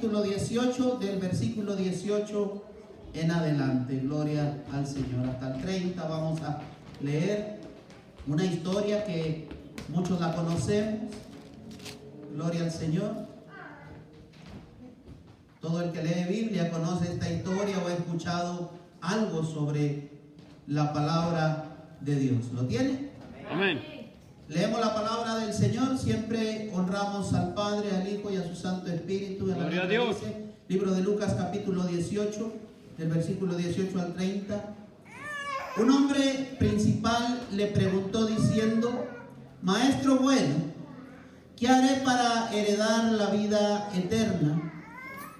capítulo 18, del versículo 18 en adelante. Gloria al Señor. Hasta el 30 vamos a leer una historia que muchos la conocemos. Gloria al Señor. Todo el que lee Biblia conoce esta historia o ha escuchado algo sobre la palabra de Dios. ¿Lo tiene? Amén. Leemos la palabra del Señor, siempre honramos al Padre, al Hijo y a su Santo Espíritu. Gloria a Dios. Dice, libro de Lucas capítulo 18, del versículo 18 al 30. Un hombre principal le preguntó diciendo: Maestro bueno, ¿qué haré para heredar la vida eterna?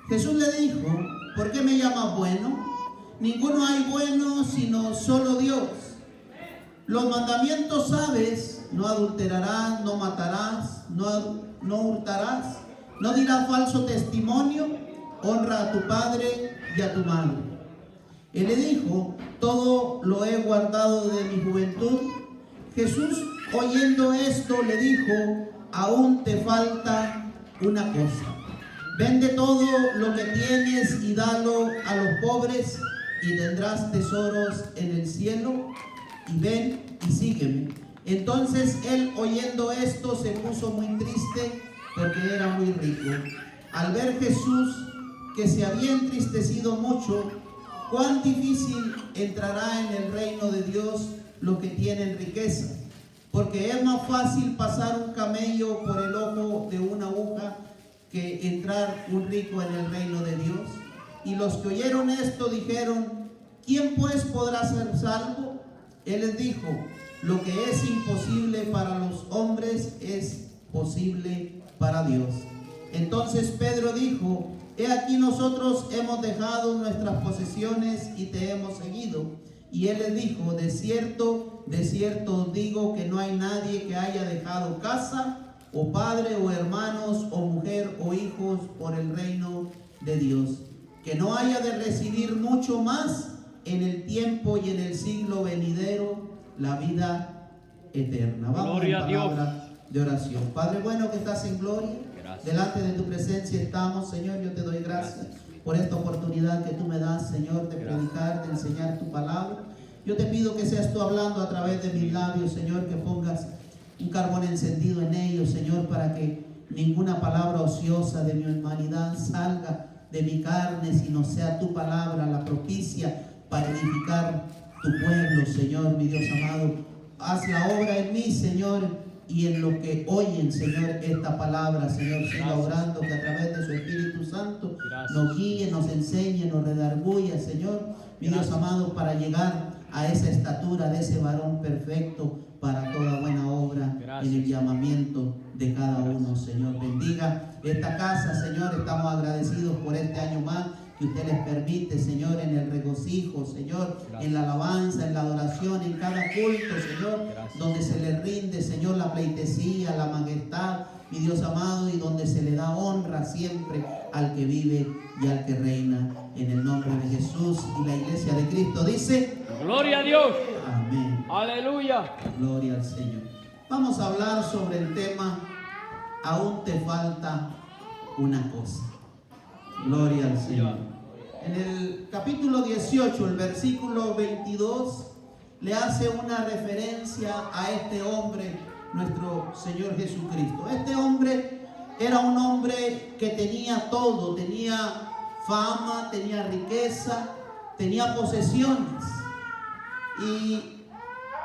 Jesús le dijo: ¿por qué me llamas bueno? Ninguno hay bueno sino solo Dios. Los mandamientos sabes: no adulterarás, no matarás, no hurtarás, no dirás falso testimonio, honra a tu padre y a tu madre. Él le dijo: todo lo he guardado desde mi juventud. Jesús, oyendo esto, le dijo: aún te falta una cosa. Vende todo lo que tienes y dalo a los pobres y tendrás tesoros en el cielo. Y ven y sígueme. Entonces él, oyendo esto, se puso muy triste porque era muy rico. Al ver Jesús que se había entristecido mucho, cuán difícil entrará en el reino de Dios los que tienen riqueza. Porque es más fácil pasar un camello por el ojo de una aguja que entrar un rico en el reino de Dios. Y los que oyeron esto dijeron: ¿quién pues podrá ser salvo? Él les dijo: lo que es imposible para los hombres es posible para Dios. Entonces Pedro dijo: he aquí nosotros hemos dejado nuestras posesiones y te hemos seguido. Y él les dijo: de cierto os digo que no hay nadie que haya dejado casa, o padre, o hermanos, o mujer, o hijos, por el reino de Dios, que no haya de recibir mucho más en el tiempo y en el siglo venidero la vida eterna. Vamos Gloria a palabra de oración. Padre bueno que estás en gloria, gracias. Delante de tu presencia estamos, Señor. Yo te doy gracias por esta oportunidad que tú me das, Señor, de predicar, de enseñar tu palabra. Yo te pido que seas tú hablando a través de mis labios, Señor, que pongas un carbón encendido en ellos, Señor, para que ninguna palabra ociosa de mi humanidad salga de mi carne, sino sea tu palabra la propicia para edificar tu pueblo, Señor, mi Dios amado. Haz la obra en mí, Señor, y en los que oyen, Señor, esta palabra, Señor, siga obrando, que a través de su Espíritu Santo nos guíe, nos enseñe, nos redarguya, Señor, mi Dios amado, para llegar a esa estatura de ese varón perfecto para toda buena obra en el llamamiento de cada uno, Señor. Bendiga esta casa, Señor. Estamos agradecidos por este año más que usted les permite, Señor, en el regocijo, Señor, en la alabanza, en la adoración, en cada culto, Señor, donde se le rinde, Señor, la pleitesía, la majestad, mi Dios amado, y donde se le da honra siempre al que vive y al que reina, en el nombre de Jesús. Y la iglesia de Cristo dice: Gloria a Dios. Amén. Aleluya. Gloria al Señor. Vamos a hablar sobre el tema: aún te falta una cosa. Gloria al Señor. En el capítulo 18, el versículo 22, le hace una referencia a este hombre, nuestro Señor Jesucristo. Este hombre era un hombre que tenía todo, tenía fama, tenía riqueza, tenía posesiones. Y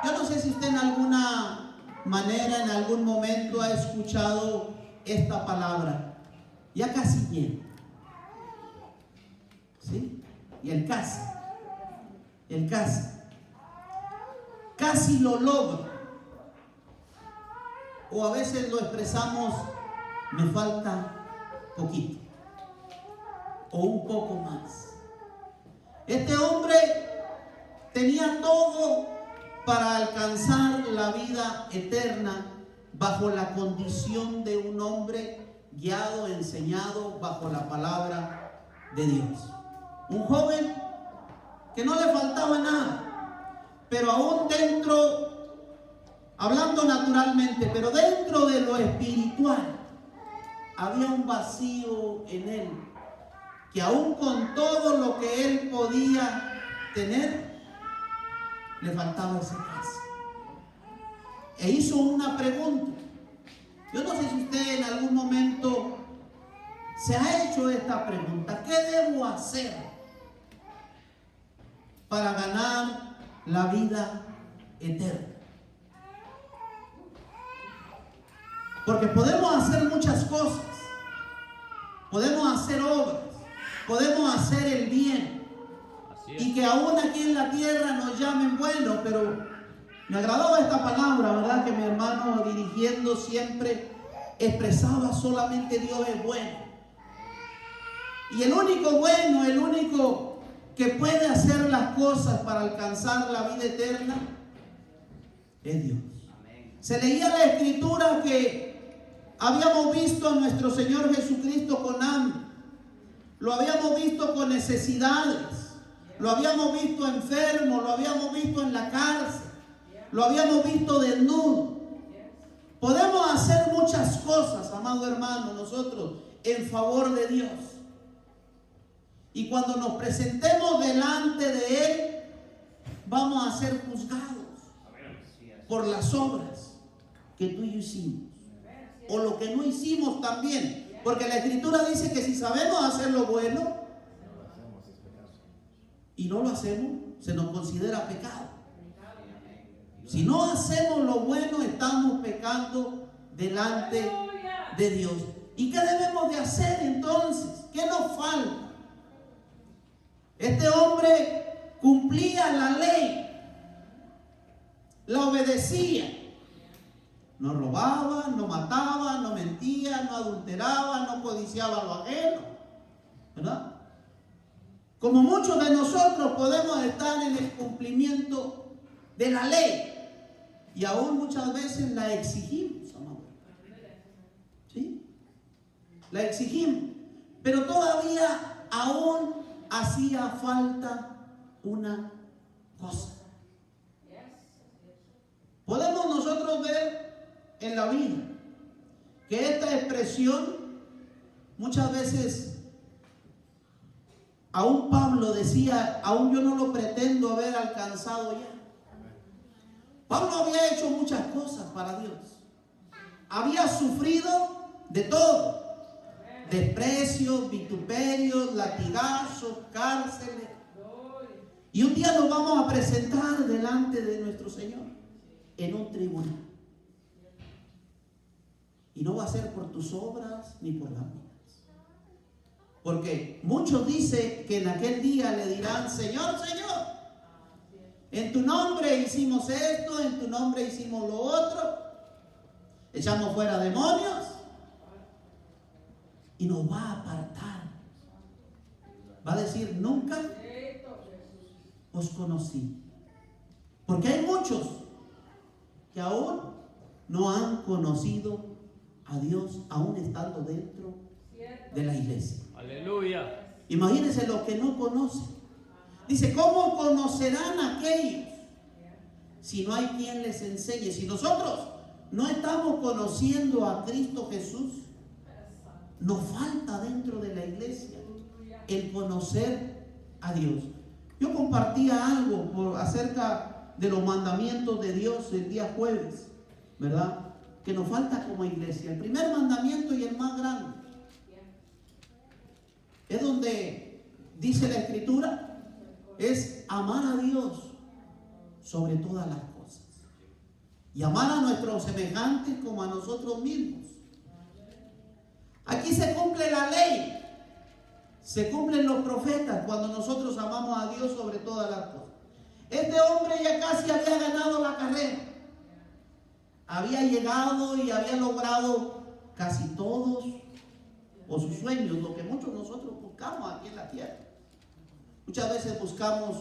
yo no sé si usted en alguna manera, en algún momento ha escuchado esta palabra: ya casi llego. ¿Sí? Y el casi lo logro. O a veces lo expresamos: me falta poquito, o un poco más. Este hombre tenía todo para alcanzar la vida eterna bajo la condición de un hombre guiado, enseñado bajo la palabra de Dios. Un joven que no le faltaba nada, pero aún dentro, hablando naturalmente, pero dentro de lo espiritual, había un vacío en él que aún con todo lo que él podía tener, le faltaba esa casa. E hizo una pregunta. Yo no sé si usted en algún momento se ha hecho esta pregunta: ¿qué debo hacer para ganar la vida eterna? Porque podemos hacer muchas cosas, podemos hacer obras, podemos hacer el bien, y que aún aquí en la tierra nos llamen buenos. Pero me agradaba esta palabra, ¿verdad? Que mi hermano, dirigiendo, siempre expresaba: solamente Dios es bueno. Y el único bueno, el único que puede hacer las cosas para alcanzar la vida eterna es Dios. Se leía la escritura que habíamos visto a nuestro Señor Jesucristo con hambre, lo habíamos visto con necesidades, lo habíamos visto enfermo, lo habíamos visto en la cárcel, lo habíamos visto desnudo. Podemos hacer muchas cosas, amado hermano, nosotros en favor de Dios. Y cuando nos presentemos delante de Él, vamos a ser juzgados por las obras que tú y yo hicimos, o lo que no hicimos también. Porque la escritura dice que si sabemos hacer lo bueno y no lo hacemos, se nos considera pecado. Si no hacemos lo bueno, estamos pecando delante de Dios. ¿Y qué debemos de hacer entonces? ¿Qué nos falta? Este hombre cumplía la ley, la obedecía. No robaba, no mataba, no mentía, no adulteraba, no codiciaba lo ajeno, ¿verdad? Como muchos de nosotros podemos estar en el cumplimiento de la ley, y aún muchas veces la exigimos, amado. ¿Sí? La exigimos, pero todavía aún hacía falta una cosa. Podemos nosotros ver en la vida que esta expresión muchas veces, aún Pablo decía: aún yo no lo pretendo haber alcanzado ya. Pablo había hecho muchas cosas para Dios, había sufrido de todo: desprecios, vituperios, latigazos, cárceles. Y un día nos vamos a presentar delante de nuestro Señor en un tribunal. Y no va a ser por tus obras ni por las mías. Porque muchos dicen que en aquel día le dirán: Señor, Señor, en tu nombre hicimos esto, en tu nombre hicimos lo otro, echamos fuera demonios. Y nos va a apartar. Va a decir: nunca os conocí. Porque hay muchos que aún no han conocido a Dios, aún estando dentro de la iglesia. Aleluya. Imagínense los que no conocen. Dice: ¿cómo conocerán aquellos si no hay quien les enseñe? Si nosotros no estamos conociendo a Cristo Jesús, nos falta dentro de la iglesia el conocer a Dios. Yo compartía algo acerca de los mandamientos de Dios el día jueves, ¿verdad? Que nos falta como iglesia. El primer mandamiento y el más grande es donde dice la escritura, es amar a Dios sobre todas las cosas y amar a nuestros semejantes como a nosotros mismos. Aquí se cumple la ley, se cumplen los profetas cuando nosotros amamos a Dios sobre todas las cosas. Este hombre ya casi había ganado la carrera, había llegado y había logrado casi todos o sus sueños, lo que muchos de nosotros buscamos aquí en la tierra. Muchas veces buscamos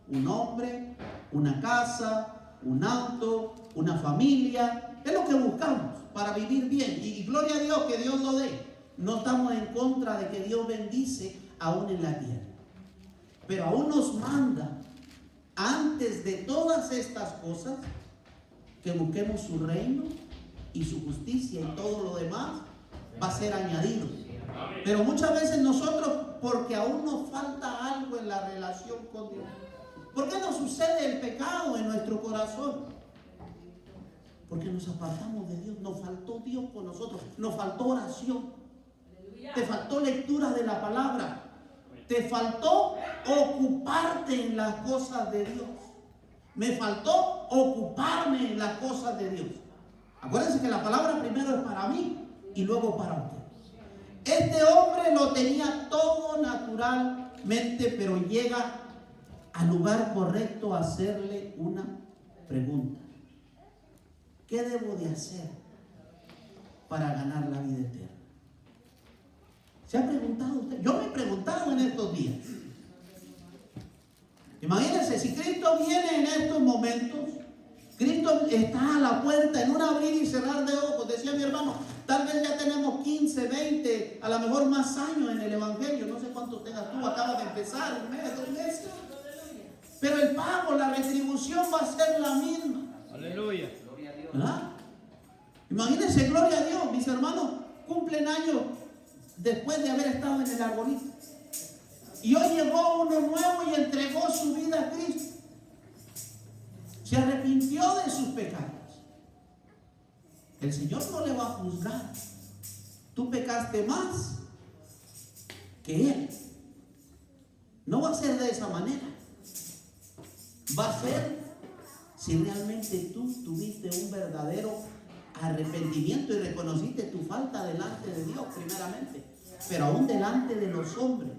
un hombre, una casa, un auto, una familia. Es lo que buscamos para vivir bien, y gloria a Dios que Dios lo dé. No estamos en contra de que Dios bendice aún en la tierra, pero aún nos manda, antes de todas estas cosas, que busquemos su reino y su justicia, y todo lo demás va a ser añadido. Pero muchas veces nosotros Porque aún nos falta algo en la relación con Dios. ¿Por qué nos sucede el pecado en nuestro corazón? Porque nos apartamos de Dios. Nos faltó Dios con nosotros. Nos faltó oración. Te faltó lectura de la palabra. Te faltó ocuparte en las cosas de Dios. Me faltó ocuparme en las cosas de Dios. Acuérdense que la palabra primero es para mí y luego para usted. Este hombre lo tenía todo naturalmente, pero llega al lugar correcto a hacerle una pregunta. ¿Qué debo de hacer para ganar la vida eterna? ¿Se ha preguntado usted? Yo me he preguntado en estos días. Imagínense, si Cristo viene en estos momentos, Cristo está a la puerta en un abrir y cerrar de ojos. Decía mi hermano, tal vez ya tenemos 15, 20, a lo mejor más años en el Evangelio. No sé cuánto tengas tú, acabas de empezar, un mes, 2 meses. Pero el pago, la retribución va a ser la misma. Aleluya. ¿Verdad? Imagínense, gloria a Dios, mis hermanos cumplen años después de haber estado en el arbolito. Y hoy llegó uno nuevo y entregó su vida a Cristo. Se arrepintió de sus pecados. El Señor no le va a juzgar. Tú pecaste más que Él. No va a ser de esa manera. Va a ser si realmente tú tuviste un verdadero arrepentimiento y reconociste tu falta delante de Dios primeramente. Pero aún delante de los hombres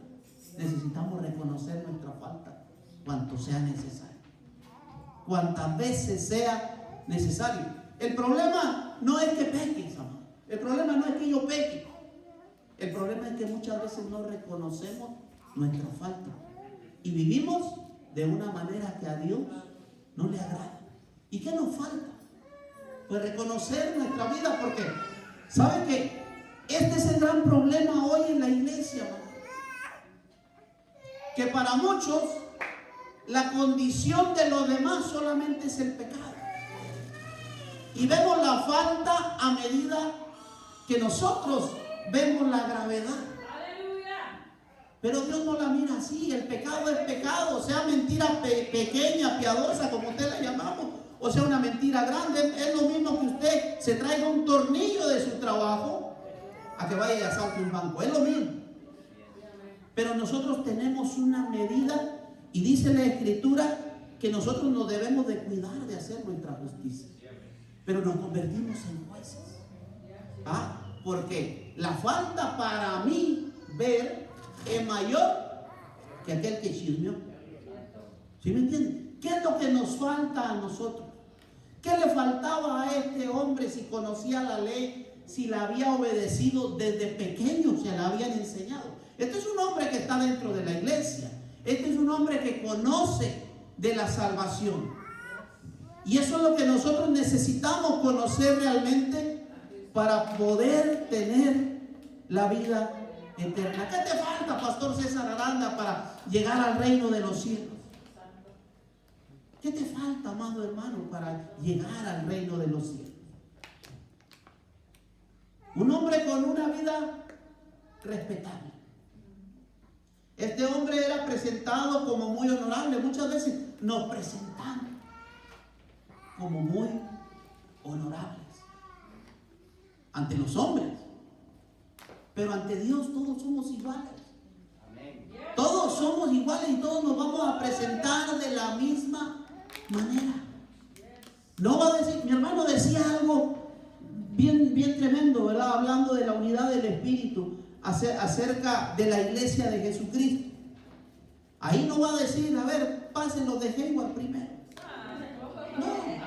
necesitamos reconocer nuestra falta cuanto sea necesario. Cuantas veces sea necesario. El problema no es que peques, amado. El problema no es que yo peque. El problema es que muchas veces no reconocemos nuestra falta y vivimos de una manera que a Dios no le agrada. ¿Y qué nos falta? Pues reconocer nuestra vida, porque ¿sabe que este es el gran problema hoy en la iglesia, amado? Que para muchos la condición de los demás solamente es el pecado. Y vemos la falta a medida que nosotros vemos la gravedad. Pero Dios no la mira así. El pecado es pecado, sea mentira pequeña, piadosa, como usted la llamamos, o sea una mentira grande. Es lo mismo que usted se traiga un tornillo de su trabajo a que vaya y asalte un banco. Es lo mismo. Pero nosotros tenemos una medida. Y dice la Escritura que nosotros nos debemos de cuidar de hacer nuestra justicia. Pero nos convertimos en jueces. Porque la falta para mí ver es mayor que aquel que chismeó. ¿Sí me entienden? ¿Qué es lo que nos falta a nosotros? ¿Qué le faltaba a este hombre si conocía la ley, si la había obedecido desde pequeño, se la habían enseñado? Este es un hombre que está dentro de la iglesia. Este es un hombre que conoce de la salvación. Y eso es lo que nosotros necesitamos conocer realmente para poder tener la vida eterna. ¿Qué te falta, Pastor César Aranda, para llegar al reino de los cielos? ¿Qué te falta, amado hermano, para llegar al reino de los cielos? Un hombre con una vida respetable. Este hombre era presentado como muy honorable. Muchas veces nos presentamos como muy honorables ante los hombres, pero ante Dios todos somos iguales. Todos somos iguales y todos nos vamos a presentar de la misma manera. No va a decir, mi hermano decía algo bien tremendo, ¿verdad? Hablando de la unidad del Espíritu, acerca de la iglesia de Jesucristo. Ahí no va a decir, a ver, pasen los de Hayward primero. No.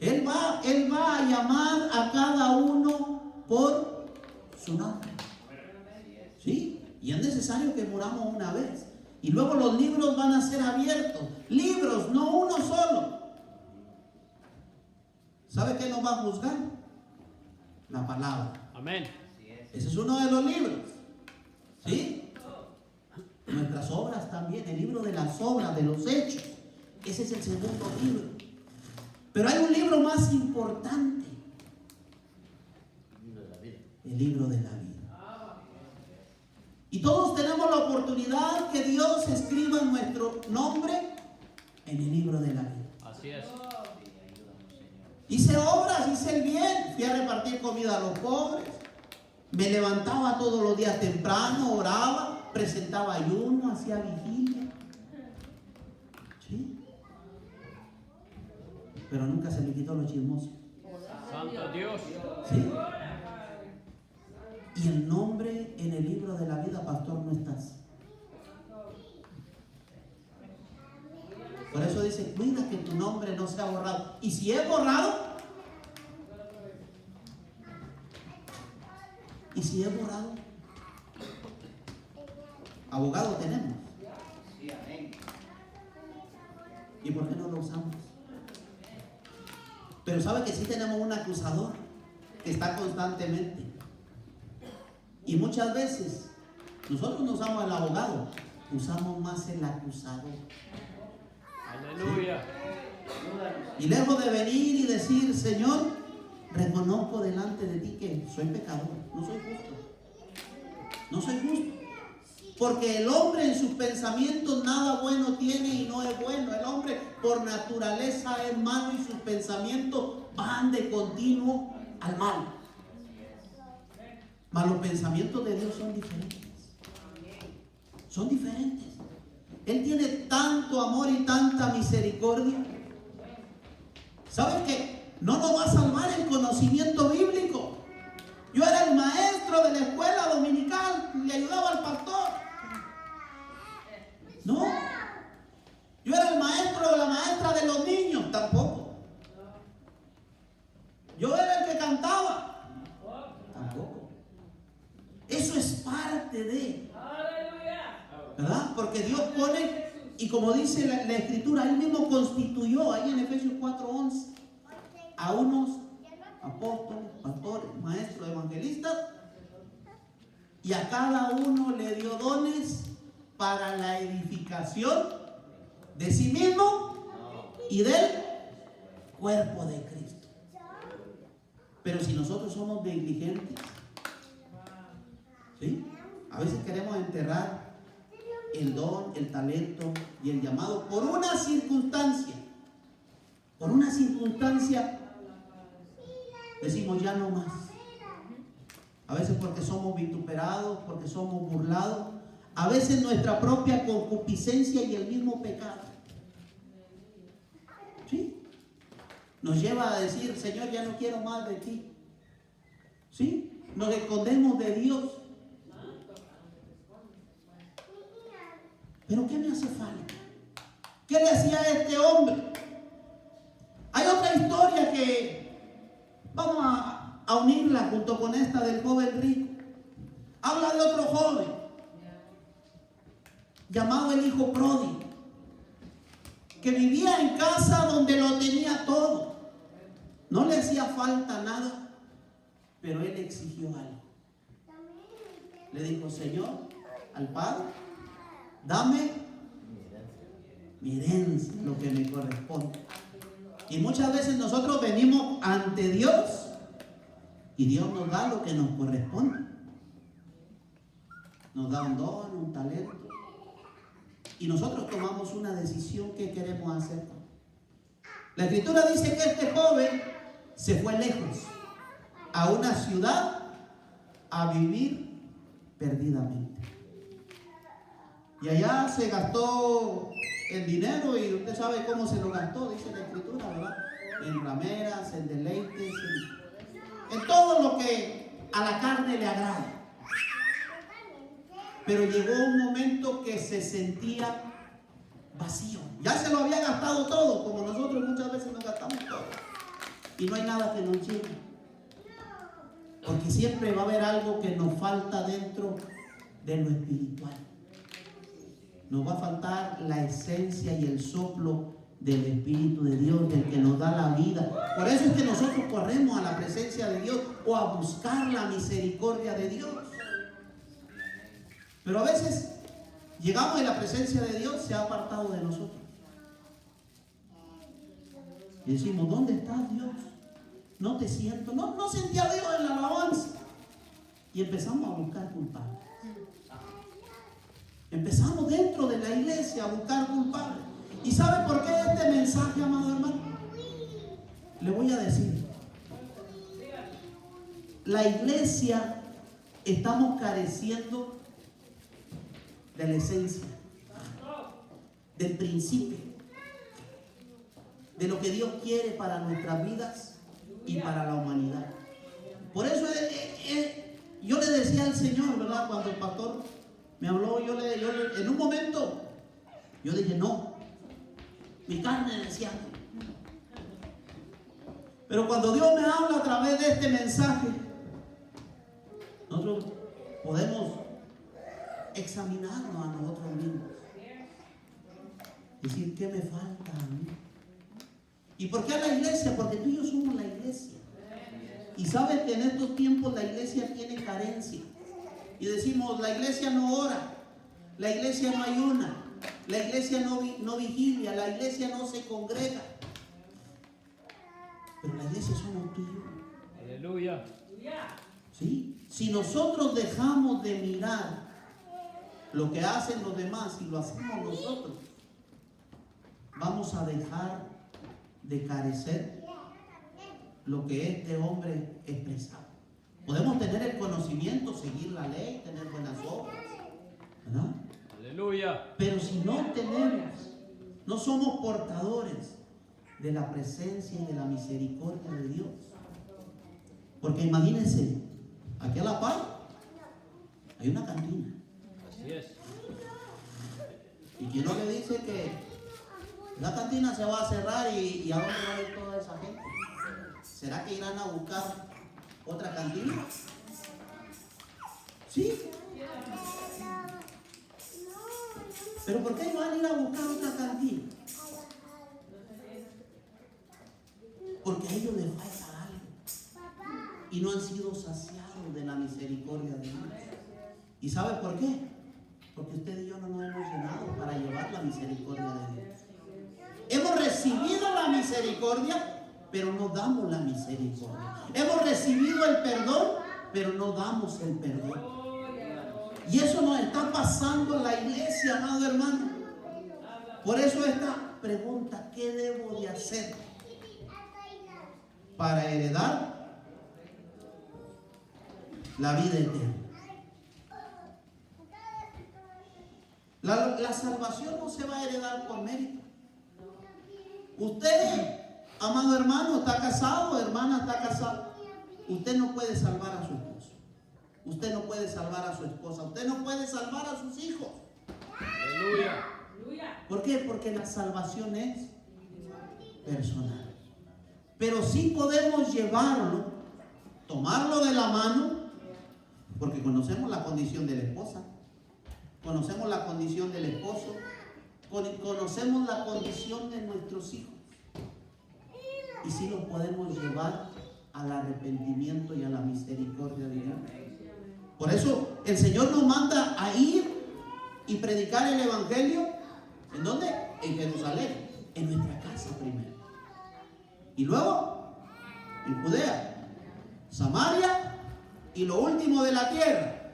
Él va a llamar a cada uno por su nombre. ¿Sí? Y es necesario que moramos una vez. Y luego los libros van a ser abiertos. Libros, no uno solo. ¿Sabe qué nos va a juzgar? La palabra. Amén. Ese es uno de los libros. ¿Sí? Nuestras obras también. El libro de las obras, de los hechos. Ese es el segundo libro. Pero hay un libro más importante. El libro de la vida. Y todos tenemos la oportunidad que Dios escriba nuestro nombre en el libro de la vida. Así es. Hice obras, hice el bien, fui a repartir comida a los pobres, me levantaba todos los días temprano, oraba, presentaba ayuno, hacía vigilia. ¿Sí? Pero nunca se me quitó lo chismoso. Santo Dios. ¿Sí? Y el nombre en el libro de la vida, pastor, no estás. Por eso dice, cuida que tu nombre no sea borrado. Y si es borrado, abogado tenemos. ¿Y por qué no lo usamos? Pero sabe que sí tenemos un acusador que está constantemente. Y muchas veces nosotros no usamos el abogado, usamos más el acusador. Aleluya. Y lejos de venir y decir, Señor, reconozco delante de ti que soy pecador, no soy justo. No soy justo. Porque el hombre en sus pensamientos nada bueno tiene y no es bueno. El hombre por naturaleza es malo y sus pensamientos van de continuo al mal. Mas los pensamientos de Dios son diferentes. Son diferentes. Él tiene tanto amor y tanta misericordia. ¿Sabes qué? No nos va a salvar el conocimiento bíblico. Yo era el maestro de la escuela dominical, le ayudaba al pastor. No. Yo era el maestro de la maestra de los niños, tampoco. Yo era el que cantaba, tampoco. Eso es parte de, ¿verdad? Porque Dios pone, y como dice la Escritura, Él mismo constituyó, ahí en Efesios 4:11, a unos apóstoles, pastores, maestros, evangelistas, y a cada uno le dio dones para la edificación de sí mismo y del cuerpo de Cristo. Pero si nosotros somos negligentes, ¿sí? A veces queremos enterrar el don, el talento y el llamado por una circunstancia. Por una circunstancia decimos ya no más. A veces porque somos vituperados, porque somos burlados. A veces nuestra propia concupiscencia y el mismo pecado, ¿sí?, nos lleva a decir, Señor, ya no quiero más de ti. ¿Sí? Nos escondemos de Dios. ¿Pero qué me hace falta? ¿Qué le hacía a este hombre? Hay otra historia que vamos a unirla junto con esta del joven rico. Habla de otro joven llamado el hijo pródigo, que vivía en casa donde lo tenía todo. No le hacía falta nada, pero él exigió algo. Le dijo, Señor, al Padre, dame mi herencia, lo que me corresponde. Y muchas veces nosotros venimos ante Dios y Dios nos da lo que nos corresponde. Nos da un don, un talento. Y nosotros tomamos una decisión que queremos hacer. La Escritura dice que este joven se fue lejos, a una ciudad, a vivir perdidamente. Y allá se gastó el dinero, y usted sabe cómo se lo gastó, dice la Escritura, ¿verdad? En rameras, en deleites, en todo lo que a la carne le agrada. Pero llegó un momento que se sentía vacío. Ya se lo había gastado todo, como nosotros muchas veces nos gastamos todo. Y no hay nada que nos llene. Porque siempre va a haber algo que nos falta dentro de lo espiritual. Nos va a faltar la esencia y el soplo del Espíritu de Dios, del que nos da la vida. Por eso es que nosotros corremos a la presencia de Dios o a buscar la misericordia de Dios. Pero a veces llegamos y la presencia de Dios se ha apartado de nosotros. Y decimos, ¿dónde estás, Dios? No te siento. No sentí a Dios en la alabanza. Y empezamos a buscar culpables. Empezamos dentro de la iglesia a buscar culpables. ¿Y sabe por qué este mensaje, amado hermano? Le voy a decir. La iglesia estamos careciendo de la esencia, del principio, de lo que Dios quiere para nuestras vidas y para la humanidad. Por eso yo le decía al Señor, ¿verdad? Cuando el pastor me habló, en un momento, yo dije, no, mi carne decía no. Pero cuando Dios me habla a través de este mensaje, nosotros podemos examinarnos a nosotros mismos. Decir, ¿qué me falta a mí? ¿Y por qué a la iglesia? Porque tú y yo somos la iglesia. Y sabes que en estos tiempos la iglesia tiene carencia. Y decimos, la iglesia no ora, la iglesia no ayuna, la iglesia no vigilia, la iglesia no se congrega. Pero la iglesia somos tú y yo. Aleluya. ¿Sí? Si nosotros dejamos de mirar lo que hacen los demás y lo hacemos nosotros, vamos a dejar de carecer lo que este hombre expresaba. Podemos tener el conocimiento, seguir la ley, tener buenas obras, ¿verdad? Aleluya. Pero si no tenemos, no somos portadores de la presencia y de la misericordia de Dios. Porque imagínense, aquí a la par hay una cantina. Así es. ¿Y quién no le dice que la cantina se va a cerrar y a dónde va a ir toda esa gente? ¿Será que irán a buscar otra cantina? Sí. ¿Pero por qué van a ir a buscar otra cantina? Porque a ellos les falta algo y no han sido saciados de la misericordia de Dios. ¿Y sabe por qué? Porque usted y yo no nos hemos llenado para llevar la misericordia de Dios. Hemos recibido la misericordia, pero no damos la misericordia. Hemos recibido el perdón, pero no damos el perdón. Y eso nos está pasando en la iglesia, amado hermano. Por eso esta pregunta, ¿qué debo de hacer para heredar la vida eterna? La salvación no se va a heredar por mérito. Usted, amado hermano, está casado, hermana, está casada. Usted no puede salvar a su esposo. Usted no puede salvar a su esposa. Usted no puede salvar a sus hijos. Aleluya. ¿Por qué? Porque la salvación es personal. Pero sí podemos llevarlo, tomarlo de la mano, porque conocemos la condición de la esposa, conocemos la condición del esposo, conocemos la condición de nuestros hijos. Y sí lo podemos llevar al arrepentimiento y a la misericordia de Dios. Por eso el Señor nos manda a ir y predicar el evangelio. ¿En dónde? En Jerusalén, en nuestra casa primero. Y luego en Judea, Samaria y lo último de la tierra.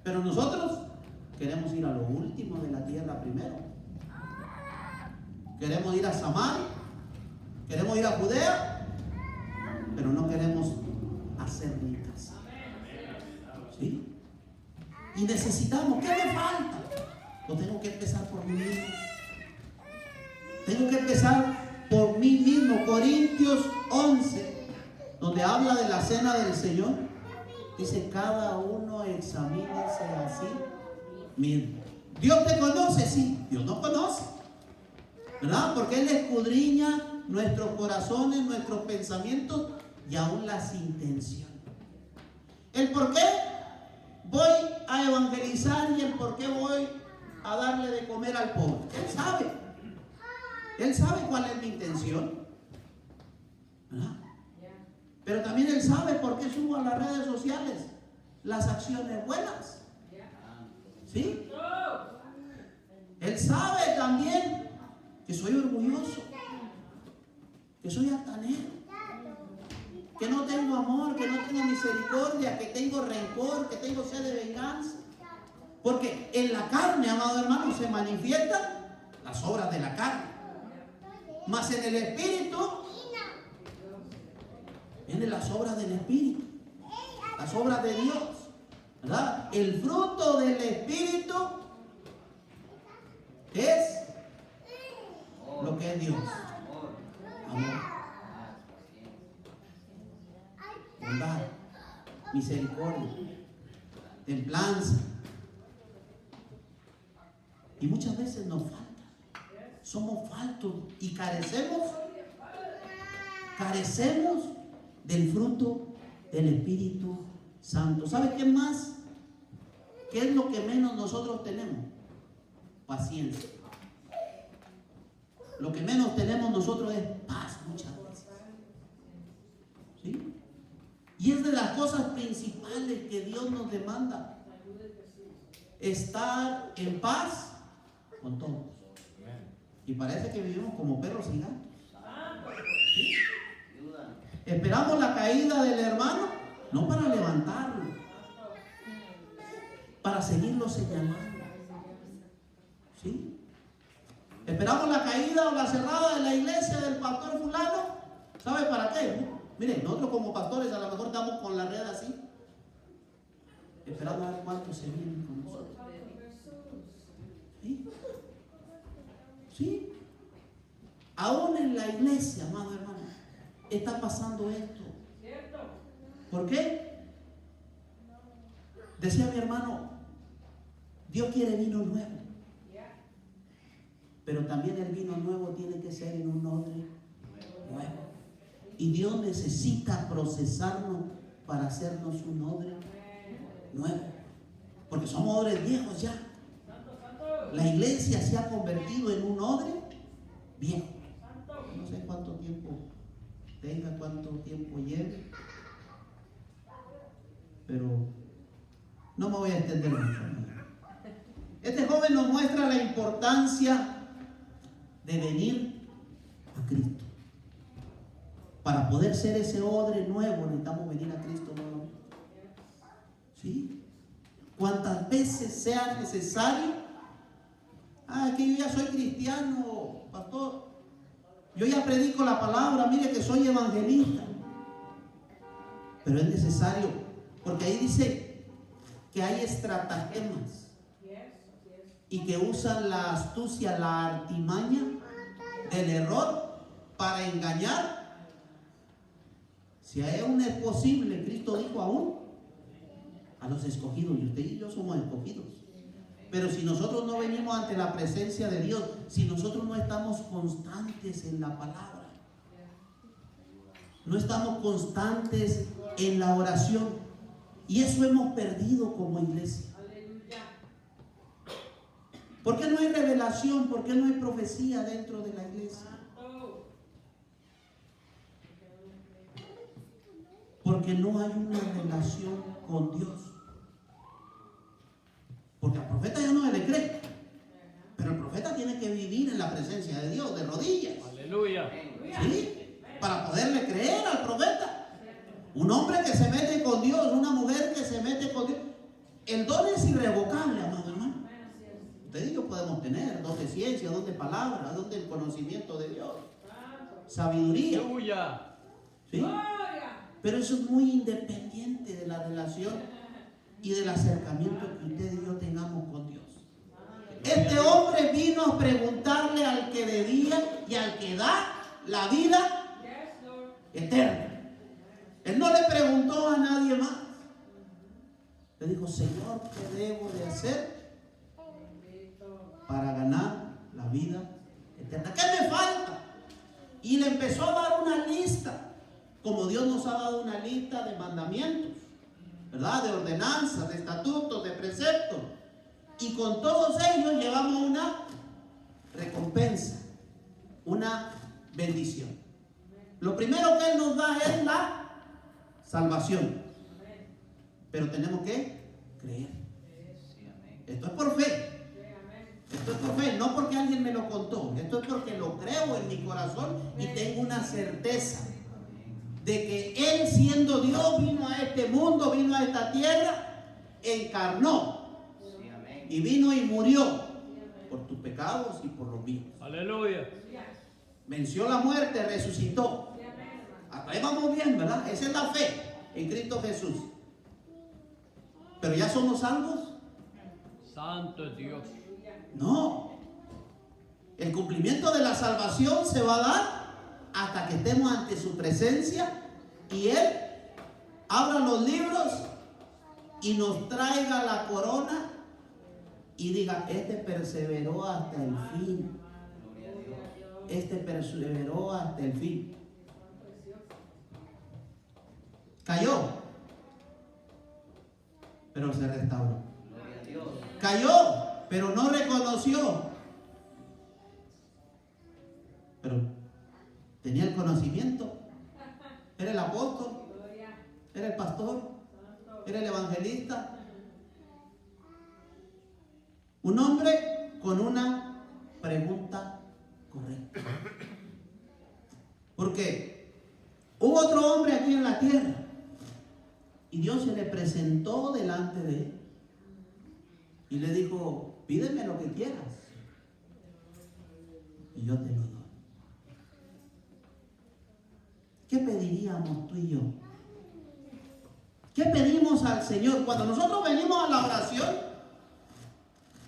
Pero nosotros queremos ir a lo último de la tierra primero. Queremos ir a Samaria, queremos ir a Judea, pero no queremos hacer ni casa. ¿Sí? Y necesitamos, ¿qué me falta? Lo tengo que empezar por mí mismo. Tengo que empezar por mí mismo. Corintios 11, donde habla de la cena del Señor, dice: cada uno examínese a sí mismo. ¿Dios te conoce? Sí. Dios nos conoce, ¿verdad? Porque Él escudriña nuestros corazones, nuestros pensamientos y aún las intenciones. El por qué voy a evangelizar y el por qué voy a darle de comer al pobre. Él sabe. Él sabe cuál es mi intención, ¿verdad? Pero también Él sabe por qué subo a las redes sociales las acciones buenas. ¿Sí? Él sabe también que soy orgulloso, que soy altanero, que no tengo amor, que no tengo misericordia, que tengo rencor, que tengo sed de venganza. Porque en la carne, amado hermano, se manifiestan las obras de la carne. Mas en el Espíritu vienen las obras del Espíritu, las obras de Dios, ¿verdad? El fruto del Espíritu es lo que es Dios: amor, bondad, misericordia, templanza. Y muchas veces nos falta. Somos faltos y carecemos del fruto del Espíritu Santo. ¿Sabe qué más? ¿Qué es lo que menos nosotros tenemos? Paciencia. Lo que menos tenemos nosotros es paz muchas veces. ¿Sí? Y es de las cosas principales que Dios nos demanda: estar en paz con todos. Y parece que vivimos como perros y gatos. ¿Sí? Esperamos la caída del hermano, no para levantarlo, para seguirlo señalando. ¿Sí? Esperamos la caída o la cerrada de la iglesia del pastor fulano. ¿Sabe para qué? Miren, nosotros como pastores a lo mejor estamos con la red así, esperando a ver cuántos se vienen con nosotros. ¿Sí? ¿Sí? Aún en la iglesia, amado hermano, está pasando esto. ¿Por qué? Decía mi hermano, Dios quiere vino nuevo, pero también el vino nuevo tiene que ser en un odre nuevo. Y Dios necesita procesarnos para hacernos un odre nuevo, porque somos odres viejos ya. La iglesia se ha convertido en un odre viejo. No sé cuánto tiempo tenga, cuánto tiempo lleve, pero no me voy a extender mucho. Este joven nos muestra la importancia de venir a Cristo. Para poder ser ese odre nuevo necesitamos venir a Cristo nuevamente. ¿Sí? Cuantas veces sea necesario. Que yo ya soy cristiano, pastor. Yo ya predico la palabra, mire que soy evangelista. Pero es necesario, porque ahí dice que hay estratagemas y que usan la astucia, la artimaña del error para engañar. Si aún es posible, Cristo dijo aún a los escogidos, y usted y yo somos escogidos. Pero si nosotros no venimos ante la presencia de Dios, si nosotros no estamos constantes en la palabra, no estamos constantes en la oración, y eso hemos perdido como iglesia. ¿Por qué no hay revelación? ¿Por qué no hay profecía dentro de la iglesia? Porque no hay una relación con Dios. Porque al profeta ya no se le cree, pero el profeta tiene que vivir en la presencia de Dios, de rodillas. Aleluya. ¿Sí? Para poderle creer al profeta. Un hombre que se mete con Dios, una mujer que se mete con Dios. El don es irrevocable, amado hermano. Usted y yo podemos tener don de ciencia, don de palabra, don del conocimiento de Dios, sabiduría. Aleluya. ¿Sí? Pero eso es muy independiente de la relación y del acercamiento que usted y yo tengamos con Dios. Este hombre vino a preguntarle al que debía y al que da la vida eterna. Él no le preguntó a nadie más. Le dijo: Señor, ¿qué debo de hacer para ganar la vida eterna? ¿Qué me falta? Y le empezó a dar una lista, como Dios nos ha dado una lista de mandamientos, ¿verdad? De ordenanzas, de estatutos, de preceptos. Y con todos ellos llevamos una recompensa, una bendición. Lo primero que Él nos da es la salvación. Pero tenemos que creer. Esto es por fe. Esto es por fe, no porque alguien me lo contó. Esto es porque lo creo en mi corazón y tengo una certeza de que Él, siendo Dios, vino a este mundo, vino a esta tierra, encarnó y vino y murió por tus pecados y por los míos. Aleluya. Venció la muerte, resucitó. Hasta ahí vamos bien, ¿verdad? Esa es la fe en Cristo Jesús. Pero ya somos salvos. Santo es Dios. No. El cumplimiento de la salvación se va a dar hasta que estemos ante su presencia y Él abra los libros y nos traiga la corona y diga: este perseveró hasta el fin. Este perseveró hasta el fin. Cayó, pero se restauró. Cayó, pero no reconoció. Pero tenía el conocimiento. Era el apóstol, era el pastor, era el evangelista. Un hombre con una pregunta correcta. Porque hubo otro hombre aquí en la tierra y Dios se le presentó delante de él y le dijo: pídeme lo que quieras y yo te lo doy. ¿Qué pediríamos tú y yo? ¿Qué pedimos al Señor? Cuando nosotros venimos a la oración,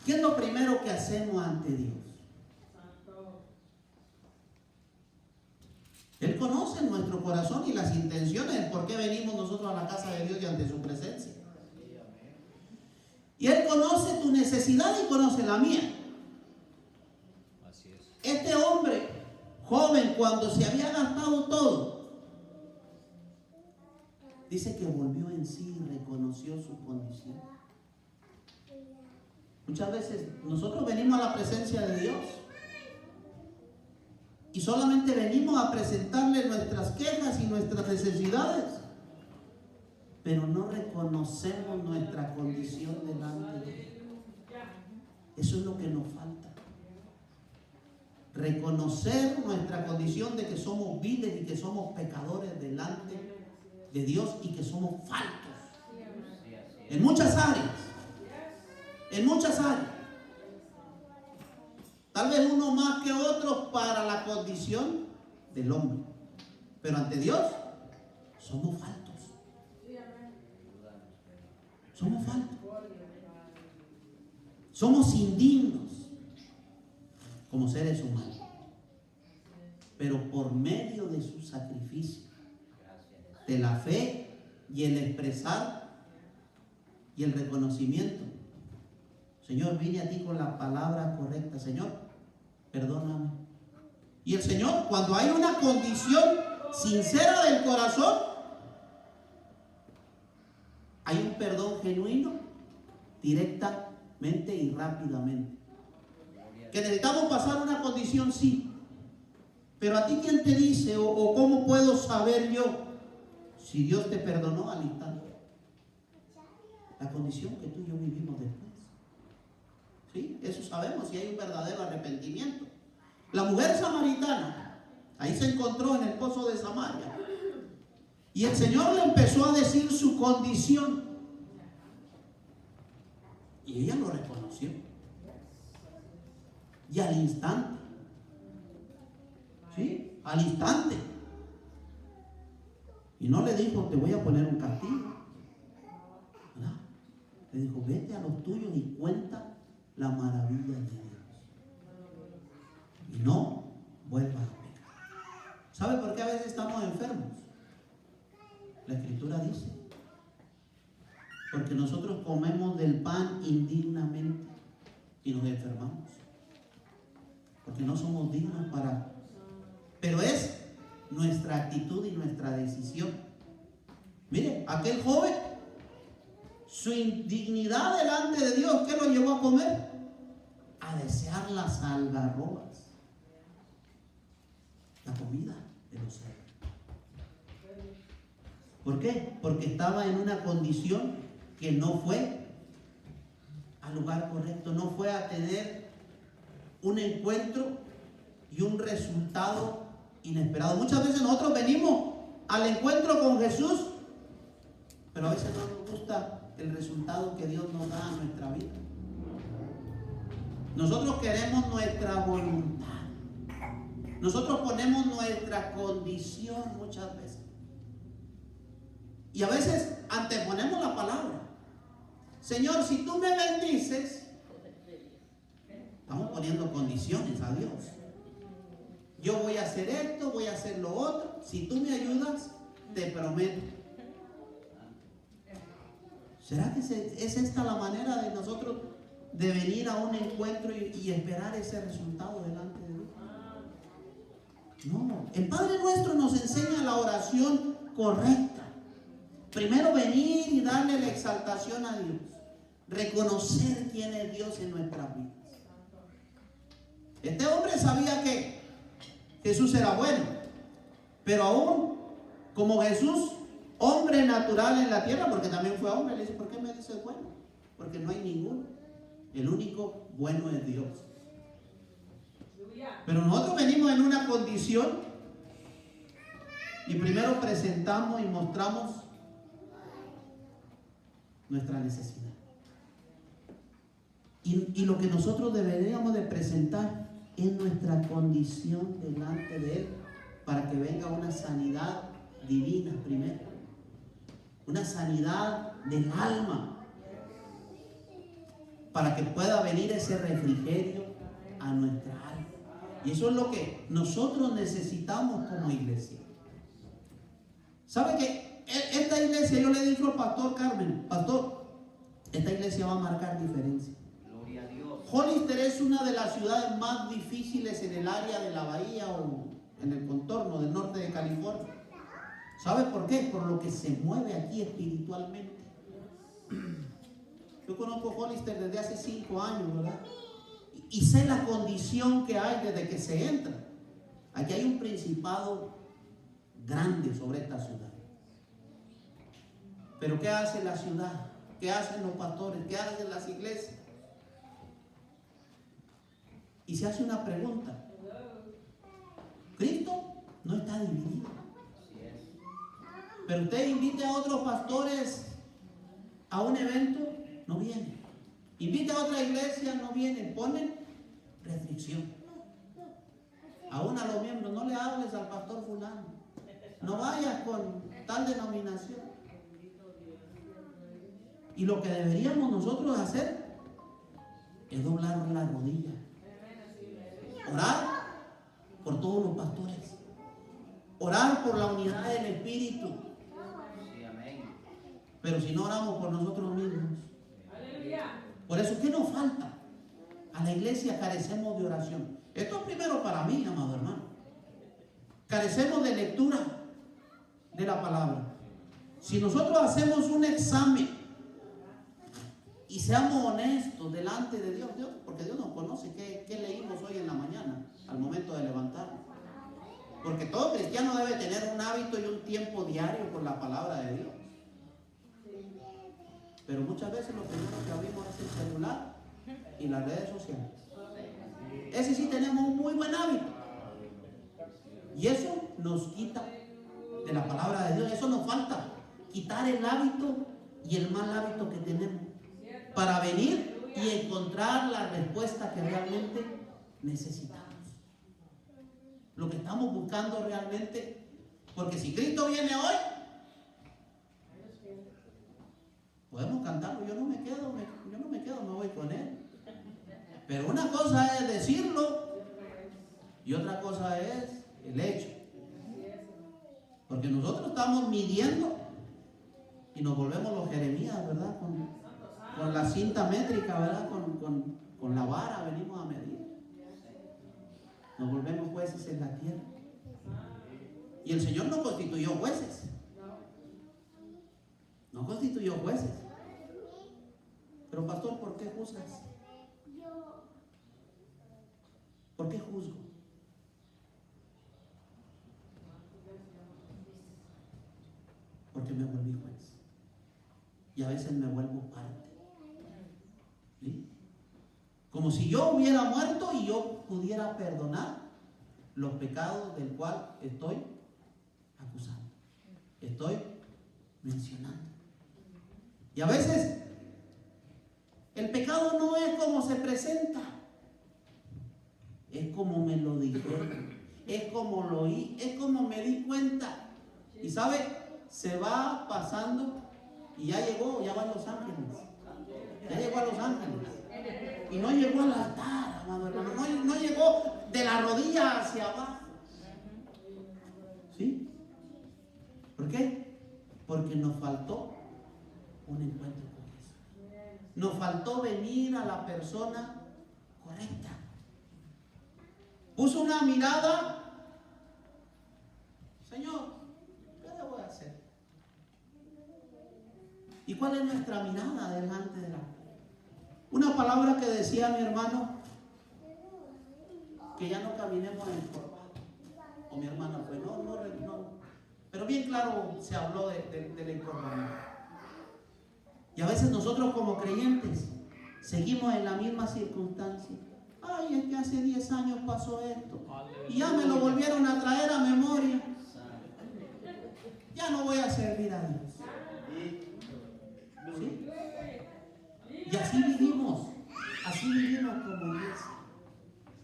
¿qué es lo primero que hacemos ante Dios? Él conoce nuestro corazón y las intenciones, por qué venimos nosotros a la casa de Dios y ante su presencia. Y Él conoce tu necesidad y conoce la mía. Así es. Este hombre joven, cuando se había gastado todo, dice que volvió en sí y reconoció su condición. Muchas veces nosotros venimos a la presencia de Dios y solamente venimos a presentarle nuestras quejas y nuestras necesidades, pero no reconocemos nuestra condición delante de Él. Eso es lo que nos falta. Reconocer nuestra condición de que somos viles y que somos pecadores delante de Dios y que somos faltos en muchas áreas. En muchas áreas. Tal vez uno más que otro para la condición del hombre, pero ante Dios somos faltos. Somos faltos. Somos indignos como seres humanos, pero por medio de su sacrificio, de la fe y el expresar y el reconocimiento: Señor, vine a ti con la palabra correcta. Señor, perdóname. Y el Señor, cuando hay una condición sincera del corazón, hay un perdón genuino, directamente y rápidamente. Que necesitamos pasar una condición, sí. Pero a ti, ¿quién te dice o cómo puedo saber yo si Dios te perdonó al instante? La condición que tú y yo vivimos después. ¿Sí? Eso sabemos si hay un verdadero arrepentimiento. La mujer samaritana, ahí se encontró en el pozo de Samaria. Y el Señor le empezó a decir su condición. Y ella lo reconoció. Y al instante. ¿Sí? Al instante. Y no le dijo: te voy a poner un castigo. ¿Verdad? Le dijo: vete a los tuyos y cuenta la maravilla de Dios. Y no vuelvas a pecar. ¿Sabe por qué a veces estamos enfermos? La Escritura dice: porque nosotros comemos del pan indignamente y nos enfermamos. Porque no somos dignos para... Pero es nuestra actitud y nuestra decisión. Mire, aquel joven, su indignidad delante de Dios, ¿qué lo llevó a comer? A desear las algarrobas, la comida de los cerdos. ¿Por qué? Porque estaba en una condición que no fue al lugar correcto, no fue a tener un encuentro y un resultado inesperado. Muchas veces nosotros venimos al encuentro con Jesús, pero a veces no nos gusta el resultado que Dios nos da a nuestra vida. Nosotros queremos nuestra voluntad. Nosotros ponemos nuestra condición muchas veces. Y a veces anteponemos la palabra. Señor, si tú me bendices, estamos poniendo condiciones a Dios. Yo voy a hacer esto, voy a hacer lo otro. Si tú me ayudas, te prometo. ¿Será que es esta la manera de nosotros de venir a un encuentro y esperar ese resultado delante de Dios? No, el Padre Nuestro nos enseña la oración correcta. Primero venir y darle la exaltación a Dios. Reconocer quién es Dios en nuestras vidas. Este hombre sabía que Jesús era bueno, pero aún como Jesús, hombre natural en la tierra, porque también fue hombre, le dice, ¿por qué me dices bueno? Porque no hay ninguno. El único bueno es Dios. Pero nosotros venimos en una condición y primero presentamos y mostramos nuestra necesidad. Y lo que nosotros deberíamos de presentar es nuestra condición delante de Él para que venga una sanidad divina primero. Una sanidad del alma. Para que pueda venir ese refrigerio a nuestra alma. Y eso es lo que nosotros necesitamos como iglesia. ¿Sabe que esta iglesia, yo le dije al pastor Carmen, pastor, esta iglesia va a marcar diferencia? Gloria a Dios. Hollister es una de las ciudades más difíciles en el área de la bahía o en el contorno del norte de California. ¿Sabe por qué? Por lo que se mueve aquí espiritualmente. Yo conozco Hollister desde hace 5 años, ¿verdad? Y sé la condición que hay desde que se entra. Aquí hay un principado grande sobre esta ciudad. Pero ¿qué hace la ciudad? ¿Qué hacen los pastores? ¿Qué hacen las iglesias? Y se hace una pregunta. Cristo no está dividido. Pero usted invite a otros pastores a un evento, no vienen. Invita a otra iglesia, no vienen. Ponen restricción. Aún a los miembros, no le hables al pastor fulano. No vayas con tal denominación. Y lo que deberíamos nosotros hacer es doblar la rodilla. Orar por todos los pastores. Orar por la unidad del Espíritu. Pero si no oramos por nosotros mismos. Por eso, ¿qué nos falta? A la iglesia carecemos de oración. Esto es primero para mí, amado hermano. Carecemos de lectura de la palabra. Si nosotros hacemos un examen y seamos honestos delante de Dios, porque Dios nos conoce qué leímos hoy en la mañana al momento de levantarnos. Porque todo cristiano debe tener un hábito y un tiempo diario con la palabra de Dios. Pero muchas veces lo primero que abrimos es el celular y las redes sociales. Ese sí tenemos un muy buen hábito. Y eso nos quita de la palabra de Dios. Eso nos falta. Quitar el hábito y el mal hábito que tenemos. Para venir y encontrar la respuesta que realmente necesitamos. Lo que estamos buscando realmente. Porque si Cristo viene hoy, podemos cantarlo, yo no me quedo, me voy con Él. Pero una cosa es decirlo y otra cosa es el hecho. Porque nosotros estamos midiendo y nos volvemos los Jeremías, ¿verdad? Con la cinta métrica, ¿verdad? Con la vara venimos a medir. Nos volvemos jueces en la tierra. Y el Señor no constituyó jueces. No constituyó jueces. Pero pastor, ¿por qué juzgas? ¿Por qué juzgo? Porque me volví juez. Y a veces me vuelvo parte. ¿Sí? Como si yo hubiera muerto y yo pudiera perdonar los pecados del cual estoy acusando. Estoy mencionando. Y a veces el pecado no es como se presenta. es como me lo dijeron, es como lo oí, es como me di cuenta. Y sabe, se va pasando y ya llegó, ya va a Los Ángeles. Ya llegó a Los Ángeles. Y no llegó al altar, amado hermano. No llegó de la rodilla hacia abajo. ¿Sí? ¿Por qué? Porque nos faltó un encuentro con Jesús. Nos faltó venir a la persona correcta. Puso una mirada. Señor, ¿qué le voy a hacer? ¿Y cuál es nuestra mirada delante de la? Una palabra que decía mi hermano, que ya no caminemos en corbata. O mi hermano fue, no. Pero bien claro se habló del encorvamiento. Y a veces nosotros como creyentes seguimos en la misma circunstancia. Ay, es que hace 10 años pasó esto. Y ya me lo volvieron a traer a memoria. Ya no voy a servir a Dios. ¿Sí? Y así vivimos como iglesia.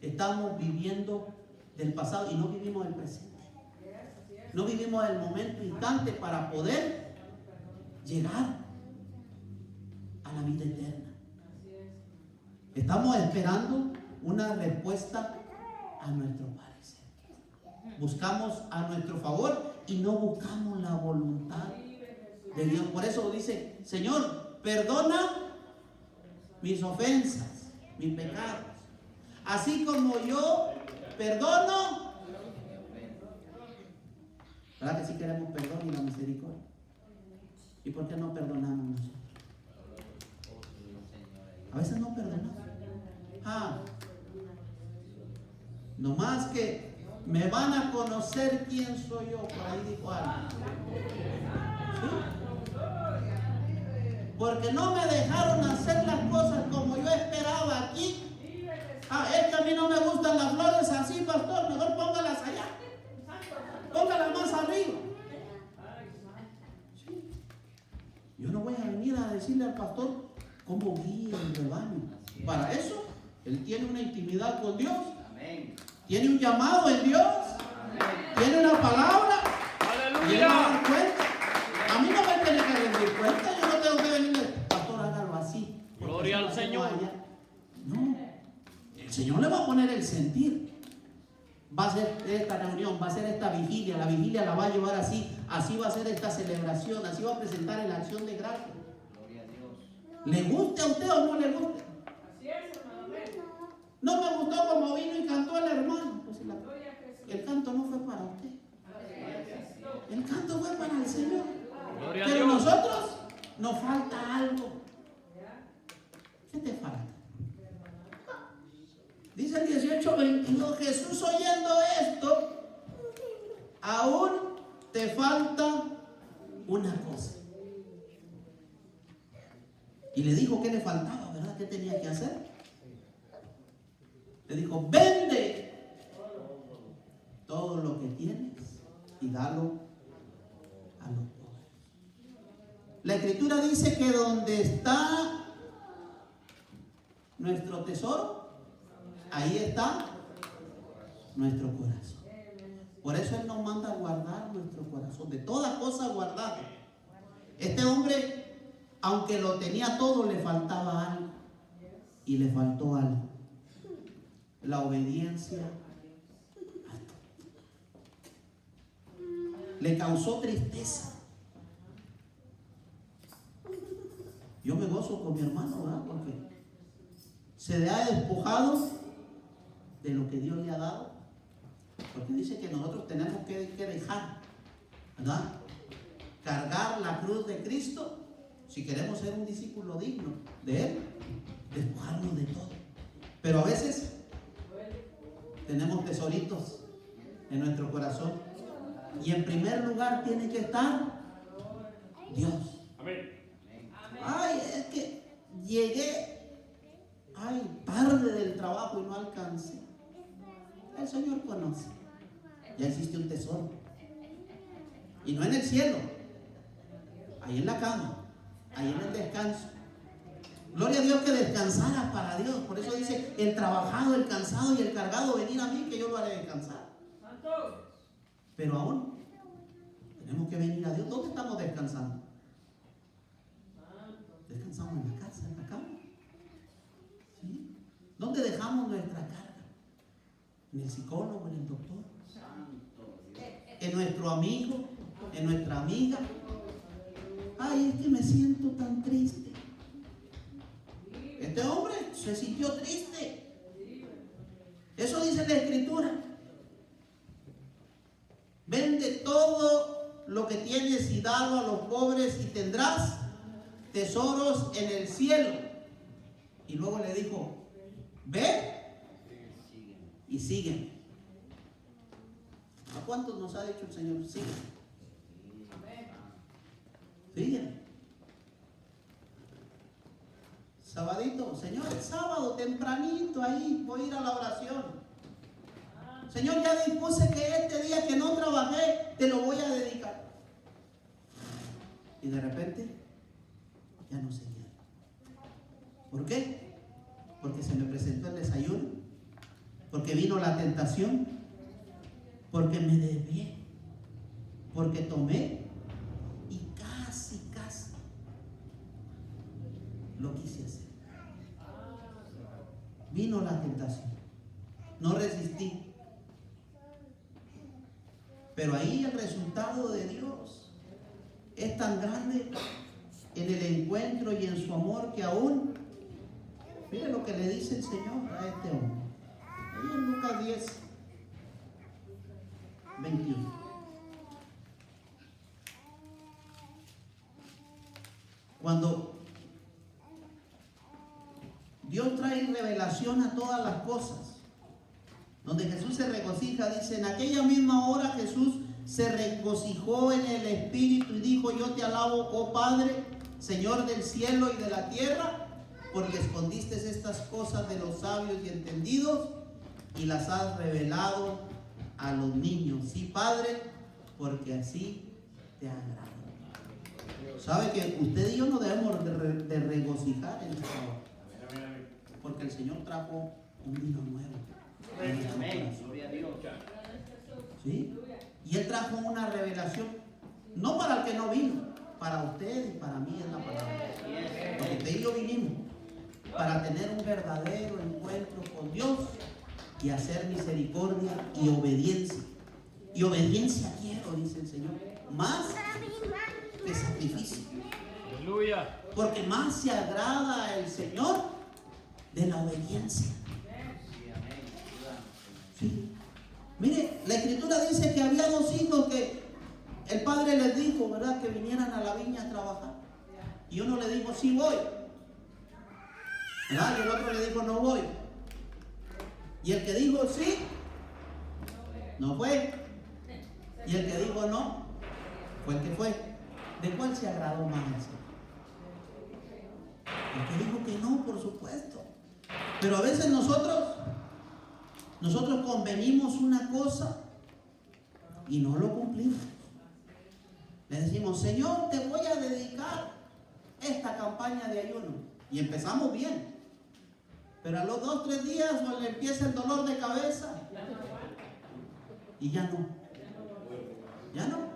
Estamos viviendo del pasado y no vivimos el presente. No vivimos el momento instante para poder llegar a la vida eterna. Estamos esperando una respuesta a nuestro parecer. Buscamos a nuestro favor y no buscamos la voluntad de Dios. Por eso dice, Señor, perdona mis ofensas, mis pecados. Así como yo perdono. ¿Verdad que sí queremos perdón y la misericordia? ¿Y por qué no perdonamos nosotros? A veces no perdonamos. No más que me van a conocer quién soy yo, por ahí dijo algo. ¿Sí? Porque no me dejaron hacer las cosas como yo esperaba aquí. Es que a mí no me gustan las flores así, pastor, mejor póngalas allá. Póngalas más arriba. ¿Sí? Yo no voy a venir a decirle al pastor cómo guía el rebaño. Para eso, él tiene una intimidad con Dios. Amén. Tiene un llamado en Dios. Amén. Tiene una palabra. ¡Aleluya! Y él va a dar cuenta. A mí no me tiene que rendir cuenta. Yo no tengo que venirle, pastor, hágalo así. Gloria al Señor. No. El Señor le va a poner el sentir. Va a ser esta reunión, va a ser esta vigilia. La vigilia la va a llevar así. Así va a ser esta celebración. Así va a presentar en la acción de gracias. Gloria a Dios. ¿Le guste a usted o no le guste? Así es, hermano. No me gustó como vino y cantó el hermano. Pues el canto no fue para usted. El canto fue para el Señor. Gloria a Pero Dios. nosotros nos falta algo. ¿Qué te falta? Dice el 18:22, Jesús oyendo esto, aún te falta una cosa. Y le dijo que le faltaba, ¿verdad? ¿Qué tenía que hacer? Le dijo, vende todo lo que tienes y dalo a los pobres. La Escritura dice que donde está nuestro tesoro, ahí está nuestro corazón. Por eso Él nos manda a guardar nuestro corazón, de toda cosa guardada. Este hombre, aunque lo tenía todo, le faltaba algo. Y le faltó algo. La obediencia a todo. Le causó tristeza. Yo me gozo con mi hermano, ¿verdad? Porque se le ha despojado de lo que Dios le ha dado. Porque dice que nosotros tenemos que dejar, ¿verdad? Cargar la cruz de Cristo si queremos ser un discípulo digno de Él, despojarnos de todo. Pero a veces tenemos tesoritos en nuestro corazón y en primer lugar tiene que estar Dios. Amén. Ay, es que llegué tarde del trabajo y no alcancé. El Señor conoce. Ya existe un tesoro. Y no en el cielo, ahí en la cama, ahí en el descanso. Gloria a Dios que descansaras para Dios. Por eso dice, el trabajado, el cansado y el cargado, venir a mí que yo lo haré descansar. Pero aún tenemos que venir a Dios. ¿Dónde estamos descansando? Descansamos en la casa, en la cama. ¿Sí? ¿Dónde dejamos nuestra carga? ¿En el psicólogo, en el doctor? ¿En nuestro amigo? ¿En nuestra amiga? Ay, es que me siento tan triste. Este hombre se sintió triste. Eso dice la Escritura. Vende todo lo que tienes y dalo a los pobres y tendrás tesoros en el cielo. Y luego le dijo, ve y sigue. ¿A cuántos nos ha dicho el Señor? Sigue. Sigue. Sabadito, Señor, el sábado tempranito ahí voy a ir a la oración. Señor, ya dispuse que este día que no trabajé te lo voy a dedicar. Y de repente ya no seguía. ¿Por qué? Porque se me presentó el desayuno, porque vino la tentación, porque me desvié, porque tomé y casi lo quise hacer. Vino la tentación, no resistí. Pero ahí el resultado de Dios es tan grande en el encuentro y en su amor que aún, mire lo que le dice el Señor a este hombre. Ahí en Lucas 10, 21. Cuando Dios trae revelación a todas las cosas, donde Jesús se regocija, dice, en aquella misma hora Jesús se regocijó en el Espíritu y dijo, yo te alabo, oh Padre, Señor del cielo y de la tierra, porque escondiste estas cosas de los sabios y entendidos y las has revelado a los niños. Sí, Padre, porque así te agrada. ¿Sabe que usted y yo no debemos de regocijar en esta hora? Porque el Señor trajo un vino nuevo. Amén. Gloria a Dios. ¿Sí? Y Él trajo una revelación, no para el que no vino, para usted y para mí es la palabra. Porque usted y yo vinimos para tener un verdadero encuentro con Dios y hacer misericordia y obediencia. Y obediencia quiero, dice el Señor, más que sacrificio. Aleluya. Porque más se agrada el Señor de la obediencia. Sí. Mire, la Escritura dice que había dos hijos que el padre les dijo, ¿verdad?, que vinieran a la viña a trabajar. Y uno le dijo, sí voy. ¿Verdad? Y el otro le dijo, no voy. Y el que dijo sí, no fue. Y el que dijo no, fue el que fue. ¿De cuál se agradó más el Señor? El que dijo que no, por supuesto. Pero a veces nosotros convenimos una cosa y no lo cumplimos. Le decimos, Señor, te voy a dedicar esta campaña de ayuno. Y empezamos bien. Pero a los 2 o 3 días o le empieza el dolor de cabeza. Y ya no. Ya no.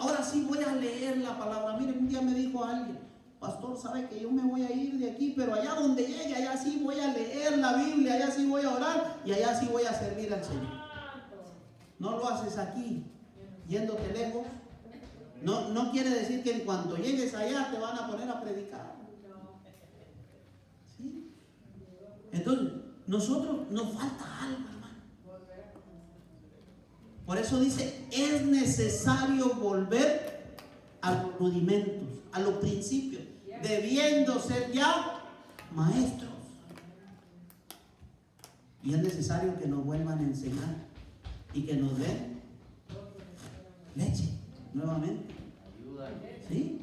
Ahora sí voy a leer la palabra. Miren, un día me dijo alguien, pastor, sabe que yo me voy a ir de aquí, pero allá donde llegue, allá sí voy a leer la Biblia, allá sí voy a orar y allá sí voy a servir al Señor. No lo haces aquí, yéndote lejos. No quiere decir que en cuanto llegues allá te van a poner a predicar. ¿Sí? Entonces, nosotros nos falta algo, hermano. Por eso dice, es necesario volver a los rudimentos, a los principios, debiendo ser ya maestros. Y es necesario que nos vuelvan a enseñar y que nos den leche nuevamente. ¿Sí?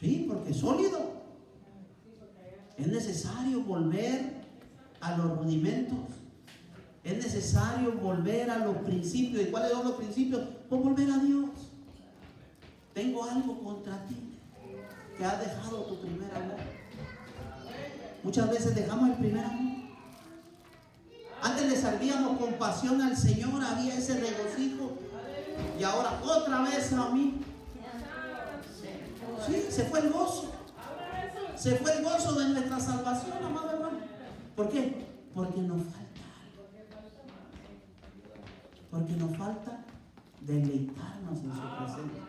Sí, porque es sólido. Es necesario volver a los rudimentos. Es necesario volver a los principios. ¿Y cuáles son los principios? Pues volver a Dios. Tengo algo contra ti. que has dejado tu primer amor. Muchas veces dejamos el primer amor. Antes le servíamos con pasión al Señor, había ese regocijo, y ahora otra vez a mí. Sí, se fue el gozo. Se fue el gozo de nuestra salvación, amado hermano. ¿Por qué? Porque nos falta algo. Porque nos falta deleitarnos en su presencia.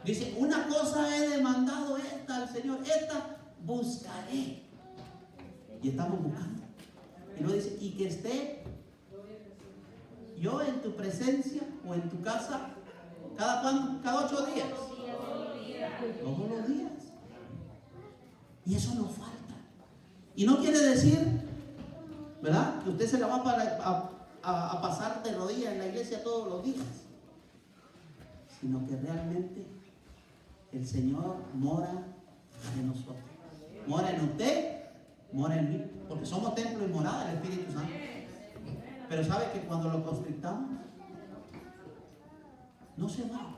Dice, una cosa he demandado esta al Señor, esta buscaré. Y estamos buscando. Y luego dice, y que esté yo en tu presencia o en tu casa, ¿cada cuándo? Cada 8 días. Todos los días. Y eso nos falta. Y no quiere decir, ¿verdad?, que usted se la va a pasar de rodillas en la iglesia todos los días, sino que realmente el Señor mora en nosotros. Mora en usted, mora en mí, porque somos templo y morada del Espíritu Santo. Pero sabe que cuando lo constrictamos, no se va,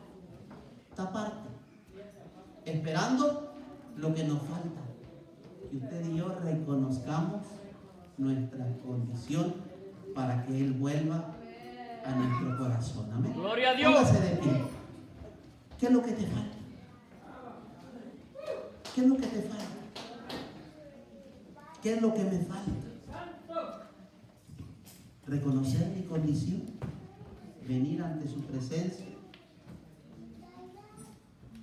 está aparte, esperando lo que nos falta. Que usted y yo reconozcamos nuestra condición para que Él vuelva a nuestro corazón. Amén. Gloria a Dios. Póngase de pie. ¿Qué es lo que te falta? ¿Qué es lo que te falta? ¿Qué es lo que me falta? Reconocer mi condición, venir ante su presencia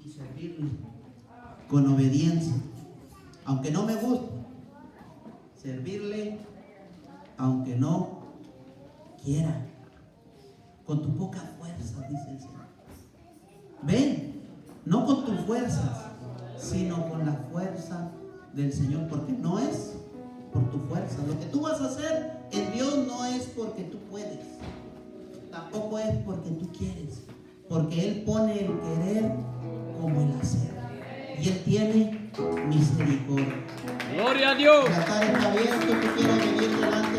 y servirle con obediencia, aunque no me guste, servirle aunque no quiera, con tu poca fuerza, dice el Señor. Ven, no con tus fuerzas, sino con la fuerza del Señor, porque no es por tu fuerza. Lo que tú vas a hacer en Dios no es porque tú puedes, tampoco es porque tú quieres, porque Él pone el querer como el hacer, y Él tiene misericordia. Gloria a Dios. El altar está abierto, tú quieres venir delante